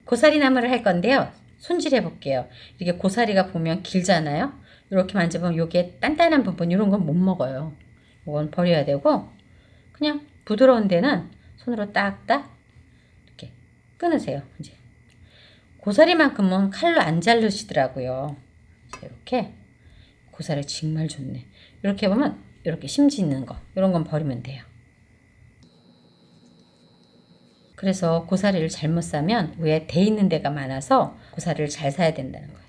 고사리 나물을 할 건데요. 손질해 볼게요. 이게 고사리가 보면 길잖아요. 이렇게 만져보면 요게 단단한 부분 이런 건 못 먹어요. 이건 버려야 되고 그냥 부드러운 데는 손으로 딱딱 이렇게 끊으세요. 이제 고사리만큼은 칼로 안 자르시더라고요. 이렇게 고사리 정말 좋네. 이렇게 보면 이렇게 심지 있는 거 이런 건 버리면 돼요. 그래서 고사리를 잘못 사면 위에 대 있는 데가 많아서 고사리를 잘 사야 된다는 거예요.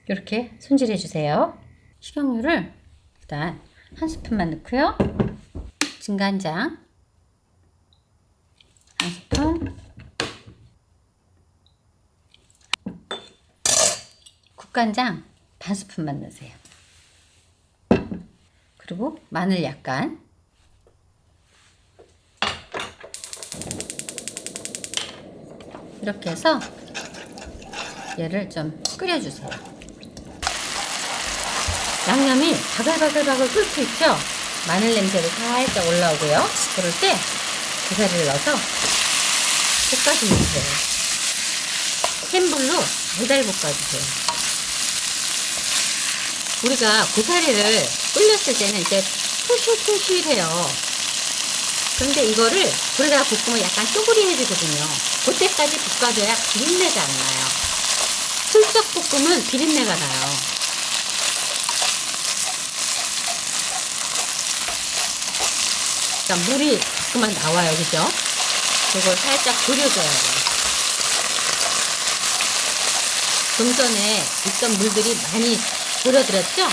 이렇게 손질해 주세요. 식용유를 일단 한 스푼만 넣고요. 진간장 한 스푼, 국간장 반 스푼만 넣으세요. 그리고 마늘 약간, 이렇게 해서 얘를 좀 끓여주세요. 양념이 바글바글바글 끓고 있죠? 마늘 냄새도 살짝 올라오고요. 그럴 때 고사리를 넣어서 볶아주면 돼요. 센 불로 달달 볶아주세요. 우리가 고사리를 불렸을 때는 이제 푸실푸실해요. 그런데 이거를 불에다가 볶으면 약간 쪼그리해지거든요. 그때까지 볶아줘야 비린내가 안 나요. 슬쩍 볶으면 비린내가 나요. 자, 물이 자꾸만 나와요. 그죠? 이걸 살짝 졸여줘야 돼요. 좀 전에 있던 물들이 많이 졸여들었죠?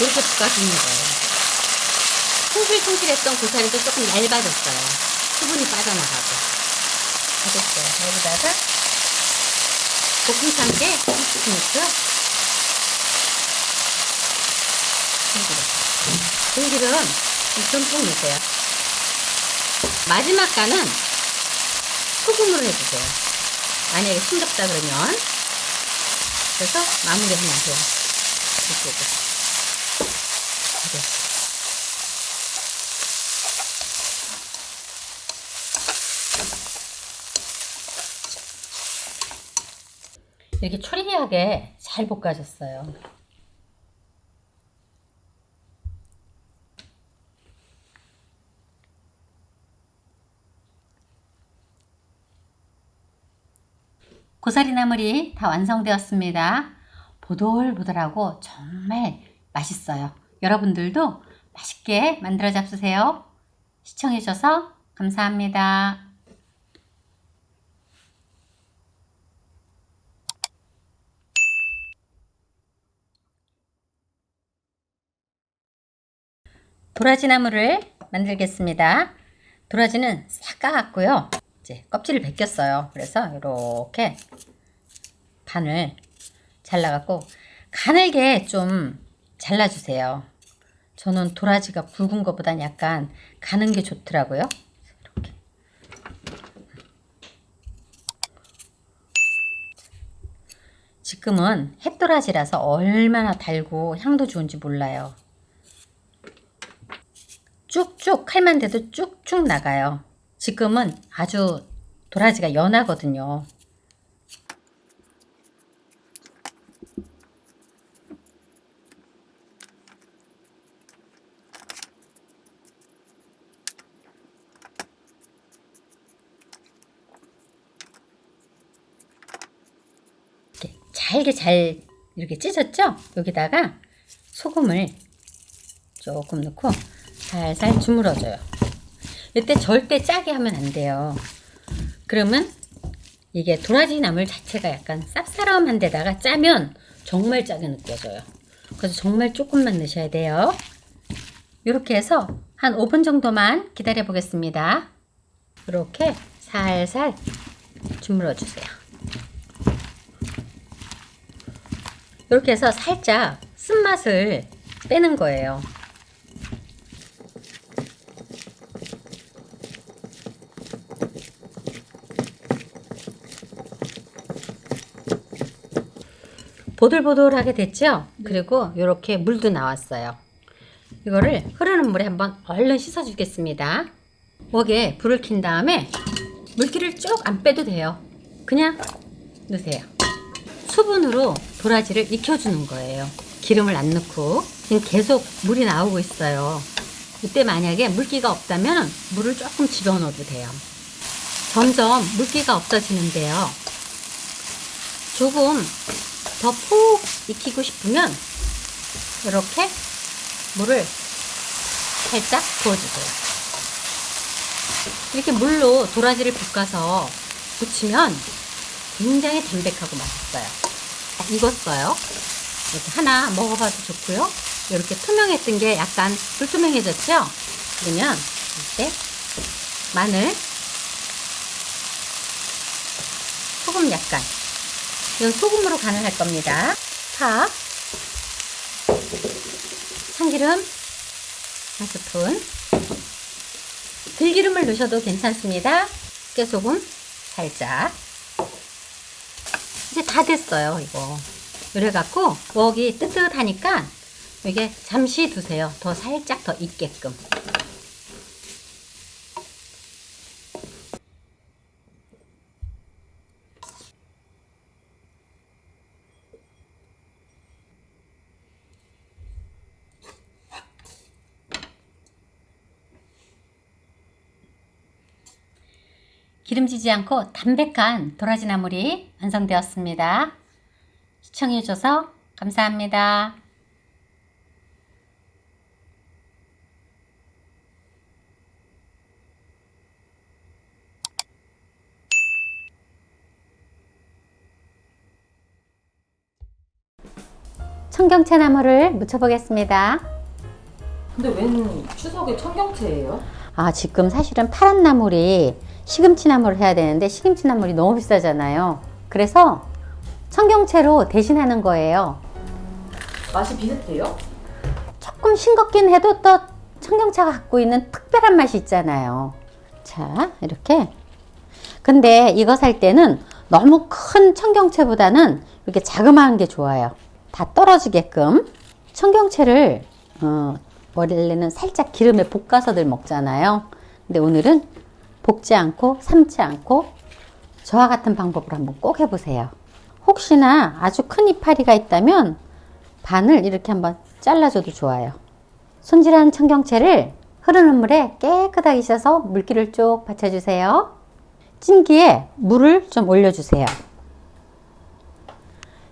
이렇게 볶아주는 거예요. 통실통실했던 고사리도 조금 얇아졌어요. 수분이 빠져나가고. 됐어요. 여기다가 볶은 참깨 조금씩 넣고요. 들기름 좀 듬뿍 넣으세요. 마지막 간은 소금으로 해주세요. 만약에 싱겁다 그러면. 그래서 마무리 해주세요. 이렇게 초리하게 잘 볶아졌어요. 고사리 나물이 다 완성되었습니다. 보들보들하고 정말 맛있어요. 여러분들도 맛있게 만들어 잡수세요. 시청해 주셔서 감사합니다. 도라지 나물을 만들겠습니다. 도라지는 싹 까갖고요. 이제 껍질을 벗겼어요. 그래서 이렇게 반을 잘라갖고 가늘게 좀 잘라주세요. 저는 도라지가 굵은 것보단 약간 가는 게 좋더라고요. 이렇게. 지금은 햇도라지라서 얼마나 달고 향도 좋은지 몰라요. 쭉쭉 칼만 대도 쭉쭉 나가요. 지금은 아주 도라지가 연하거든요. 이렇게 잘게 잘 이렇게 찢었죠? 여기다가 소금을 조금 넣고 살살 주물러줘요. 이때 절대 짜게 하면 안 돼요. 그러면 이게 도라지 나물 자체가 약간 쌉싸름한 데다가 짜면 정말 짜게 느껴져요. 그래서 정말 조금만 넣으셔야 돼요. 이렇게 해서 한 5분 정도만 기다려 보겠습니다. 이렇게 살살 주물러 주세요. 이렇게 해서 살짝 쓴맛을 빼는 거예요. 보들보들하게 됐죠? 그리고 이렇게 물도 나왔어요. 이거를 흐르는 물에 한번 얼른 씻어 주겠습니다. 웍에 불을 킨 다음에 물기를 쭉 안 빼도 돼요. 그냥 넣으세요. 수분으로 도라지를 익혀주는 거예요. 기름을 안 넣고. 지금 계속 물이 나오고 있어요. 이때 만약에 물기가 없다면 물을 조금 집어넣어도 돼요. 점점 물기가 없어지는데요. 조금 더 푹 익히고 싶으면 이렇게 물을 살짝 부어주세요. 이렇게 물로 도라지를 볶아서 부치면 굉장히 담백하고 맛있어요. 익었어요. 이렇게 하나 먹어봐도 좋고요. 이렇게 투명했던 게 약간 불투명해졌죠? 그러면 이때 마늘, 소금 약간, 이건 소금으로 간을 할 겁니다. 파, 참기름 1스푼, 들기름을 넣으셔도 괜찮습니다. 깨소금 살짝. 이제 다 됐어요. 이거 이래갖고 웍이 뜨뜻하니까 이게 잠시 두세요. 더 살짝 더 익게끔. 기름지지 않고 담백한 도라지 나물이 완성되었습니다. 시청해주셔서 감사합니다. 청경채 나물을 무쳐보겠습니다. 근데 웬 추석에 청경채예요? 지금 사실은 파란 나물이 시금치 나물을 해야 되는데 시금치 나물이 너무 비싸잖아요. 그래서 청경채로 대신하는 거예요. 맛이 비슷해요? 조금 싱겁긴 해도 또 청경채가 갖고 있는 특별한 맛이 있잖아요. 자, 이렇게. 근데 이거 살 때는 너무 큰 청경채보다는 이렇게 자그마한 게 좋아요. 다 떨어지게끔. 청경채를 원래는 살짝 기름에 볶아서들 먹잖아요. 근데 오늘은 볶지 않고 삶지 않고 저와 같은 방법으로 한번 꼭 해보세요. 혹시나 아주 큰 이파리가 있다면 반을 이렇게 한번 잘라줘도 좋아요. 손질한 청경채를 흐르는 물에 깨끗하게 씻어서 물기를 쭉 받쳐주세요. 찜기에 물을 좀 올려주세요.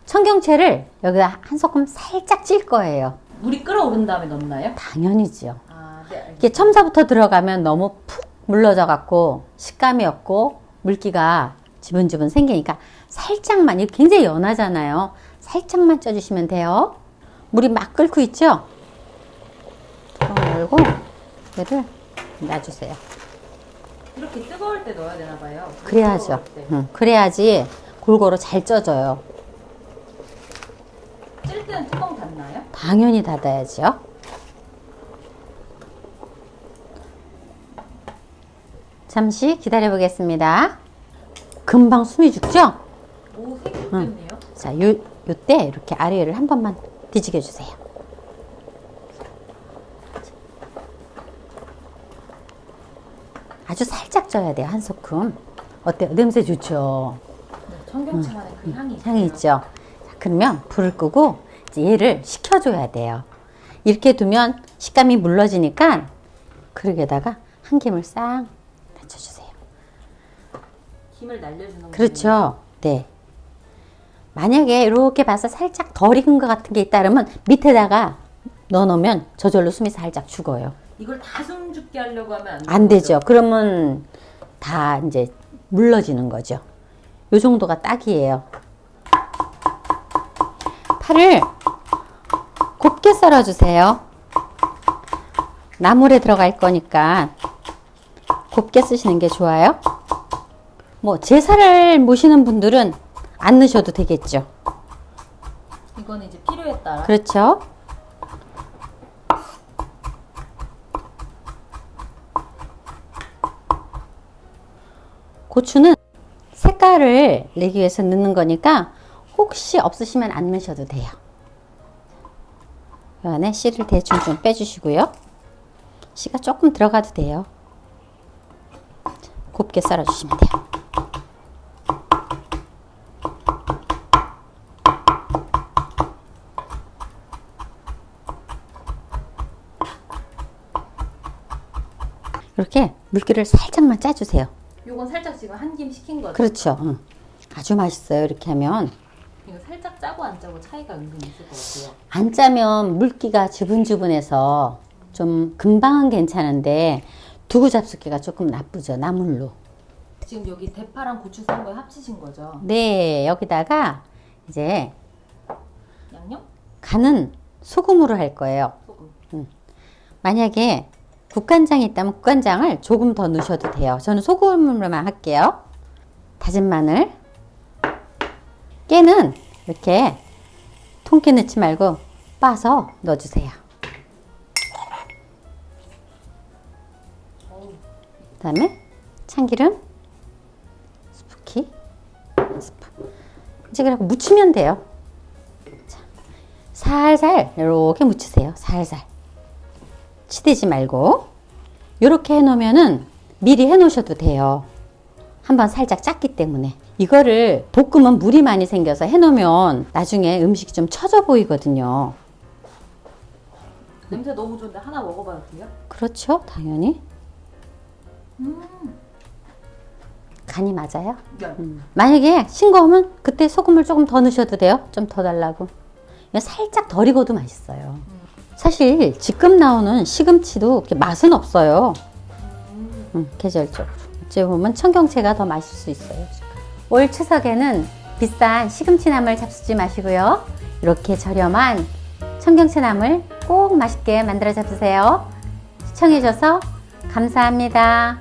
청경채를 여기다 한 소끔 살짝 찔 거예요. 물이 끓어오른 다음에 넣나요? 당연히죠. 네. 이게 첨사부터 들어가면 너무 푹 물러져 갖고 식감이 없고 물기가 지분지분 생기니까 살짝만, 이게 굉장히 연하잖아요. 살짝만 쪄주시면 돼요. 물이 막 끓고 있죠? 열고 얘를 놔주세요. 이렇게 뜨거울 때 넣어야 되나 봐요. 그래야죠. 그래야지 골고루 잘 쪄져요. 찔 때는 뚜껑 닫나요? 당연히 닫아야죠. 잠시 기다려 보겠습니다. 금방 숨이 죽죠? 오, 색이 좋겠네요. 자, 요때 이렇게 아래를 한 번만 뒤지게 주세요. 아주 살짝 쪄야 돼요. 한 소끔. 어때요? 냄새 좋죠? 네, 청경채만의 그 향이 향이 있죠? 자, 그러면 불을 끄고 이제 얘를 식혀줘야 돼요. 이렇게 두면 식감이 물러지니까 그릇에다가 한 김을 싹 받쳐주세요. 김을 날려주는 그렇죠. 네. 만약에 이렇게 봐서 살짝 덜 익은 것 같은 게 있다 그러면 밑에다가 넣어놓으면 저절로 숨이 살짝 죽어요. 이걸 다 숨 죽게 하려고 하면 안 되죠. 그러면 다 이제 물러지는 거죠. 요 정도가 딱이에요. 파를 곱게 썰어주세요. 나물에 들어갈 거니까 곱게 쓰시는 게 좋아요. 뭐 제사를 모시는 분들은 안 넣으셔도 되겠죠. 이거는 이제 필요에 따라. 그렇죠. 고추는 색깔을 내기 위해서 넣는 거니까 혹시 없으시면 안 넣으셔도 돼요. 이 안에 씨를 대충 좀 빼주시고요. 씨가 조금 들어가도 돼요. 곱게 썰어주시면 돼요. 이렇게 물기를 살짝만 짜주세요. 요건 살짝 지금 한 김 식힌 거죠? 그렇죠. 응. 아주 맛있어요. 이렇게 하면. 이거 살짝 짜고 안 짜고 차이가 은근히 있을 것 같아요. 안 짜면 물기가 주분주분해서 좀 금방은 괜찮은데 두부 잡숫기가 조금 나쁘죠. 나물로. 지금 여기 대파랑 고추 썬 거 합치신 거죠? 네, 여기다가 이제 양념? 간은 소금으로 할 거예요. 소금. 만약에 국간장이 있다면 국간장을 조금 더 넣으셔도 돼요. 저는 소금으로만 할게요. 다진 마늘. 깨는 이렇게 통깨 넣지 말고 빻아서 넣어주세요. 그 다음에 참기름 스푼키 한 스푼. 이제 그렇게 묻히면 돼요. 자, 살살 이렇게 묻히세요. 살살 치대지 말고 이렇게 해놓으면은 미리 해놓으셔도 돼요. 한번 살짝 짰기 때문에. 이거를 볶으면 물이 많이 생겨서 해놓으면 나중에 음식이 좀 처져 보이거든요. 냄새 너무 좋은데 하나 먹어봐도 돼요? 그렇죠, 당연히. 간이 맞아요. 네. 만약에 싱거우면 그때 소금을 조금 더 넣으셔도 돼요. 좀 더 달라고. 살짝 덜 익어도 맛있어요. 사실 지금 나오는 시금치도 그렇게 맛은 없어요. 계절적으로. 어찌 보면 청경채가 더 맛있을 수 있어요. 올 추석에는 비싼 시금치나물 잡수지 마시고요. 이렇게 저렴한 청경채나물 꼭 맛있게 만들어 잡수세요. 시청해줘서 감사합니다.